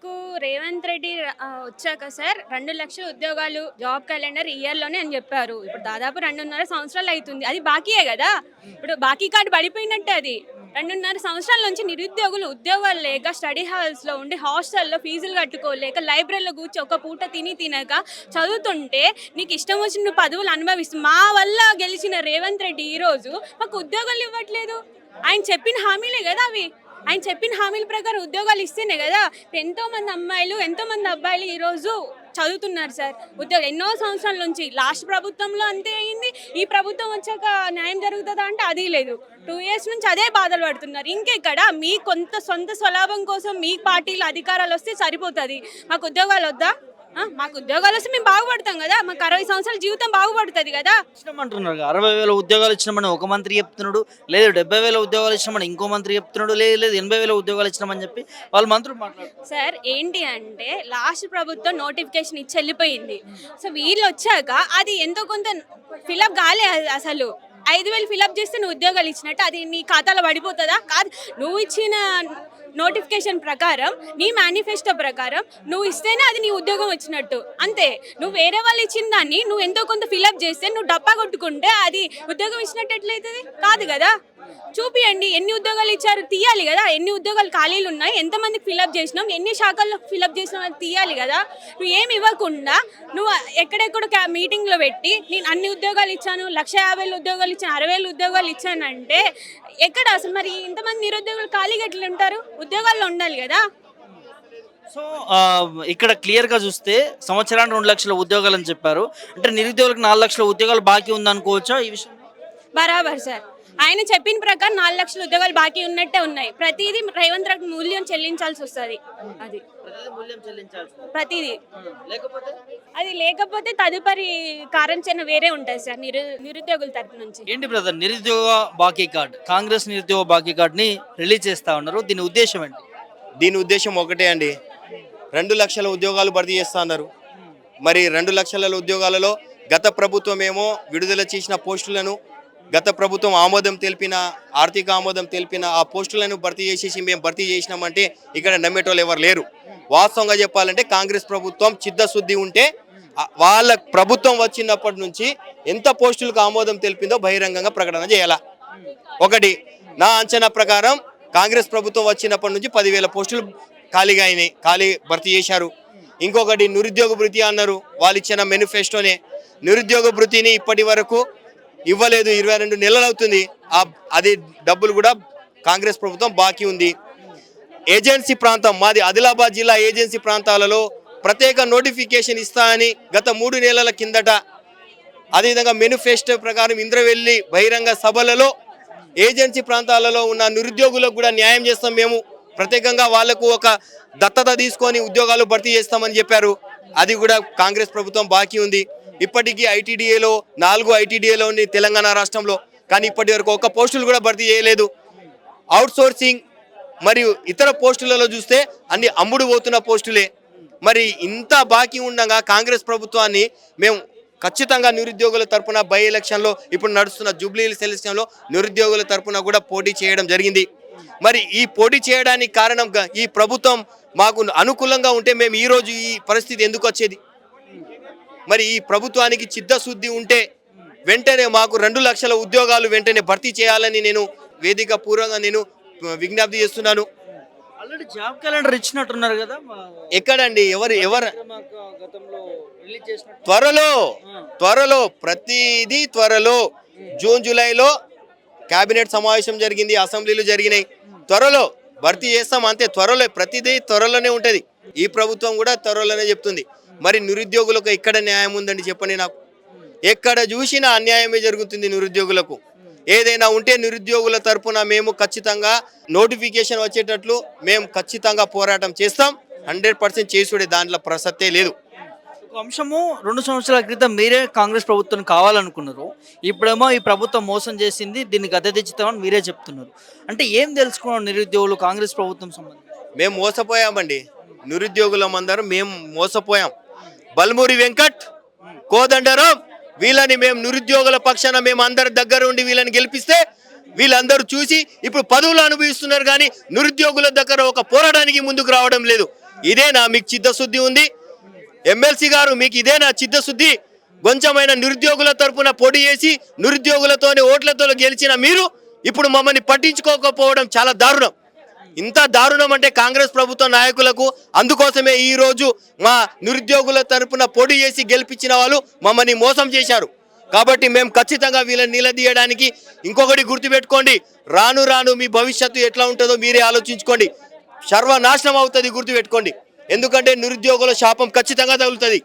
మనకు రేవంత్ రెడ్డి వచ్చాక సార్ 2,00,000 ఉద్యోగాలు జాబ్ క్యాలెండర్ ఇయర్‌లోనే అని చెప్పారు. ఇప్పుడు దాదాపు 2.5 సంవత్సరాలు అయితుంది. అది బాకీయే కదా! ఇప్పుడు బాకీ కార్డ్ పడిపోయినట్టే అది. 2.5 సంవత్సరాల నుంచి నిరుద్యోగులు ఉద్యోగాలు లేక స్టడీ హాల్స్‌లో ఉండి హాస్టల్‌లో ఫీజులు కట్టుకోలేక లైబ్రరీలో కూర్చొని ఒక పూట తినక చదువుతుంటే నీకు ఇష్టం వచ్చిన నువ్వు పదవులు అనుభవిస్తూ మా వల్ల గెలిచిన రేవంత్ రెడ్డి ఈరోజు మాకు ఉద్యోగాలు ఇవ్వట్లేదు. ఆయన చెప్పిన హామీలే కదా అవి. ఆయన చెప్పిన హామీల ప్రకారం ఉద్యోగాలు ఇస్తేనే కదా ఎంతోమంది అమ్మాయిలు ఎంతోమంది అబ్బాయిలు ఈరోజు చదువుతున్నారు సార్. ఉద్యోగం ఎన్నో సంవత్సరాల నుంచి లాస్ట్ ప్రభుత్వంలో అంతే అయింది. ఈ ప్రభుత్వం వచ్చాక న్యాయం జరుగుతుందా అంటే అది లేదు. 2 years నుంచి అదే బాధలు పడుతున్నారు. ఇంకెక్కడ మీ కొంత సొంత స్వలాభం కోసం మీ పార్టీలో అధికారాలు వస్తే సరిపోతుంది. మాకు ఉద్యోగాలు వద్దా? మాకు ఉద్యోగాలు వస్తే మేము బాగుపడతాం కదా. మాకు 60 సంవత్సరాల జీవితం బాగుపడుతుంది కదా. ఇచ్చినామంటున్నారు 60,000 ఉద్యోగాలు ఇచ్చినామని ఒక మంత్రి చెప్తున్నాడు, లేదు 70,000 ఉద్యోగాలు ఇచ్చినామని ఇంకో మంత్రి చెప్తున్నాడు, లేదు లేదు 80,000 ఉద్యోగాలు ఇచ్చినామని చెప్పి వాళ్ళ మంత్రులు మాట్లాడుతున్నారు. సార్ ఏంటి అంటే లాస్ట్ ప్రభుత్వం నోటిఫికేషన్ ఇచ్చి వెళ్ళిపోయింది. సో వీళ్ళు వచ్చాక అది ఎంతో కొంత ఫిలప్ కాలే అసలు. 5,000 ఫిలప్ చేస్తే నువ్వు ఉద్యోగాలు ఇచ్చినట్టు అది నీ ఖాతాలో పడిపోతుందా? కాదు. నువ్వు ఇచ్చిన నోటిఫికేషన్ ప్రకారం నీ మేనిఫెస్టో ప్రకారం నువ్వు ఇస్తేనే అది నీ ఉద్యోగం వచ్చినట్టు అంతే. నువ్వు వేరే వాళ్ళు ఇచ్చిన దాన్ని నువ్వు ఎంతో కొంత ఫిలప్ చేస్తే నువ్వు డప్పా కొట్టుకుంటే అది ఉద్యోగం ఇచ్చినట్టు ఎట్లయితుంది? కాదు కదా. చూపియండి ఎన్ని ఉద్యోగాలు ఇచ్చారు, తీయాలి కదా. ఎన్ని ఉద్యోగాలు ఖాళీలు ఉన్నాయి, ఎంతమందికి ఫిలప్ చేసినాం, ఎన్ని శాఖల్లో ఫిలప్ చేసినాం అది తీయాలి కదా. నువ్వు ఏమి ఇవ్వకుండా నువ్వు ఎక్కడెక్కడ మీటింగ్లో పెట్టి నేను అన్ని ఉద్యోగాలు ఇచ్చాను, 1,50,000 ఉద్యోగాలు ఇచ్చాను, 60,000 ఉద్యోగాలు ఇచ్చానంటే ఎక్కడ అసలు మరి ఇంతమంది నిరుద్యోగులు ఖాళీగా ఎట్లా ఉంటారు? ఉద్యోగాల్లో ఉండాలి కదా. సో ఇక్కడ క్లియర్గా చూస్తే సంవత్సరానికి 2,00,000 ఉద్యోగాలు అని చెప్పారు. అంటే నిరుద్యోగులకు 4,00,000 ఉద్యోగాలు బాకీ ఉందనుకోవచ్చా ఈ విషయం? బరాబర్ సార్. ఆయన చెప్పిన ప్రకారం 4,00,000 ఉద్యోగాలు బాకీ ఉన్నట్టే ఉన్నాయి. ప్రతిదీ రేవంత్ రెడ్డి మూల్యం చెల్లించాల్సి వస్తుంది. అది ప్రతిదీ అది లేకపోతే తదుపరి కార్యాచరణ వేరే ఉంటుంది సార్ నిరుద్యోగుల తరపు నుంచి. ఏంటి బ్రదర్, నిరుద్యోగ బాకీ కార్డ్, కాంగ్రెస్ నిరుద్యోగ బాకీ కార్డ్ని రిలీజ్ చేస్తా ఉన్నారు. దీని ఉద్దేశం ఏంటి? దీని ఉద్దేశం ఒకటే అండి. 2,00,000 ఉద్యోగాలు భర్తీ చేస్తా అన్నారు. మరి 2,00,000 ఉద్యోగాలలో గత ప్రభుత్వం ఏమో విడుదల చేసిన పోస్టులను, గత ప్రభుత్వం ఆర్థిక ఆమోదం తెలిపిన ఆ పోస్టులను భర్తీ చేసేసి మేము భర్తీ చేసినామంటే ఇక్కడ నమ్మేటోళ్ళు ఎవరు లేరు. వాస్తవంగా చెప్పాలంటే కాంగ్రెస్ ప్రభుత్వం చిత్తశుద్ధి ఉంటే వాళ్ళ ప్రభుత్వం వచ్చినప్పటి నుంచి ఎంత పోస్టులకు ఆమోదం తెలిపిందో బహిరంగంగా ప్రకటన చేయాల. ఒకటి, నా అంచనా ప్రకారం కాంగ్రెస్ ప్రభుత్వం వచ్చినప్పటి నుంచి 10,000 పోస్టులు ఖాళీగా అయినాయి, భర్తీ చేశారు. ఇంకొకటి, నిరుద్యోగ భృతి అన్నారు. వాళ్ళు ఇచ్చిన మేనిఫెస్టోనే నిరుద్యోగ భృతిని ఇప్పటి వరకు ఇవ్వలేదు. 22 నెలలు అవుతుంది. అది డబ్బులు కూడా కాంగ్రెస్ ప్రభుత్వం బాకీ ఉంది. ఏజెన్సీ ప్రాంతం మాది ఆదిలాబాద్ జిల్లా. ఏజెన్సీ ప్రాంతాలలో ప్రత్యేక నోటిఫికేషన్ ఇస్తా అని గత 3 నెలల కిందట, అదేవిధంగా మేనిఫెస్టో ప్రకారం ఇంద్రవెల్లి బహిరంగ సభలలో ఏజెన్సీ ప్రాంతాలలో ఉన్న నిరుద్యోగులకు కూడా న్యాయం చేస్తాం, మేము ప్రత్యేకంగా వాళ్లకు ఒక దత్తత తీసుకొని ఉద్యోగాలు భర్తీ చేస్తామని చెప్పారు. అది కూడా కాంగ్రెస్ ప్రభుత్వం బాకీ ఉంది. ఇప్పటికీ ఐటీడీఏలో 4 ఐటీడీఏలో ఉంది తెలంగాణ రాష్ట్రంలో, కానీ ఇప్పటి వరకు ఒక పోస్టులు కూడా భర్తీ చేయలేదు. అవుట్సోర్సింగ్ మరియు ఇతర పోస్టులలో చూస్తే అన్ని అమ్ముడు పోతున్న పోస్టులే. మరి ఇంత బాకీ ఉండగా కాంగ్రెస్ ప్రభుత్వాన్ని మేము ఖచ్చితంగా నిరుద్యోగుల తరపున బై ఎలక్షన్లో ఇప్పుడు నడుస్తున్న జూబ్లీ సెలక్షన్లో నిరుద్యోగుల తరపున కూడా పోటీ చేయడం జరిగింది. మరి ఈ పోటీ చేయడానికి కారణంగా ఈ ప్రభుత్వం మాకు అనుకూలంగా ఉంటే మేము ఈరోజు ఈ పరిస్థితి ఎందుకు వచ్చేది? మరి ఈ ప్రభుత్వానికి చిత్తశుద్ధి ఉంటే వెంటనే మాకు 2,00,000 ఉద్యోగాలు వెంటనే భర్తీ చేయాలని నేను వేదిక పూర్వంగా నేను విజ్ఞప్తి చేస్తున్నాను. ఆల్రెడీ జాబ్ క్యాలెండర్ ఇచ్చినట్టున్నారు కదా, ఎక్కడండి? ఎవరు త్వరలో ప్రతిదీ త్వరలో జూన్ జూలైలో కేబినెట్ సమావేశం జరిగింది, అసెంబ్లీలు జరిగినాయి. త్వరలో భర్తీ చేస్తాం అంతే. త్వరలో ప్రతిదీ త్వరలోనే ఉంటుంది. ఈ ప్రభుత్వం కూడా త్వరలోనే చెప్తుంది. మరి నిరుద్యోగులకు ఎక్కడ న్యాయం ఉందండి చెప్పండి నాకు? ఎక్కడ చూసినా అన్యాయమే జరుగుతుంది నిరుద్యోగులకు. ఏదైనా ఉంటే నిరుద్యోగుల తరపున మేము ఖచ్చితంగా నోటిఫికేషన్ వచ్చేటట్లు మేము ఖచ్చితంగా పోరాటం చేస్తాం. 100% చేసుడే, దాంట్లో ప్రసక్తే లేదు. ఒక అంశము, 2 సంవత్సరాల క్రితం మీరే కాంగ్రెస్ ప్రభుత్వం కావాలనుకున్నారు, ఇప్పుడేమో ఈ ప్రభుత్వం మోసం చేసింది, దీన్ని గద్దెదించుతామని మీరే చెప్తున్నారు. అంటే ఏం తెలుసుకున్నాం నిరుద్యోగులు కాంగ్రెస్ ప్రభుత్వం సంబంధించి? మేము మోసపోయామండి. నిరుద్యోగులం అందరం మేము మోసపోయాం. బల్మూరి వెంకట్, కోదండరాం, వీళ్ళని మేము నిరుద్యోగుల పక్షాన మేము అందరి దగ్గర ఉండి వీళ్ళని గెలిపిస్తే వీళ్ళందరూ చూసి ఇప్పుడు పదవులు అనుభవిస్తున్నారు, కానీ నిరుద్యోగుల దగ్గర ఒక పోరాటానికి ముందుకు రావడం లేదు. ఇదేనా మీకు చిత్తశుద్ధి ఉంది? ఎమ్మెల్సీ గారు మీకు ఇదేనా చిత్తశుద్ధి? కొంచెమైన నిరుద్యోగుల తరపున పొడి చేసి నిరుద్యోగులతోనే ఓట్లతో గెలిచిన మీరు ఇప్పుడు మమ్మల్ని పట్టించుకోకపోవడం చాలా దారుణం. ఇంత దారుణం అంటే కాంగ్రెస్ ప్రభుత్వ నాయకులకు. అందుకోసమే ఈ రోజు మా నిరుద్యోగుల తరపున పొడి చేసి గెలిపించిన వాళ్ళు మమ్మల్ని మోసం చేశారు. కాబట్టి మేము ఖచ్చితంగా వీళ్ళని నిలదీయడానికి. ఇంకొకటి గుర్తుపెట్టుకోండి, రాను రాను మీ భవిష్యత్తు ఎట్లా ఉంటుందో మీరే ఆలోచించుకోండి. సర్వనాశనం అవుతుంది, గుర్తుపెట్టుకోండి. ఎందుకంటే నిరుద్యోగుల శాపం ఖచ్చితంగా తగులుతుంది.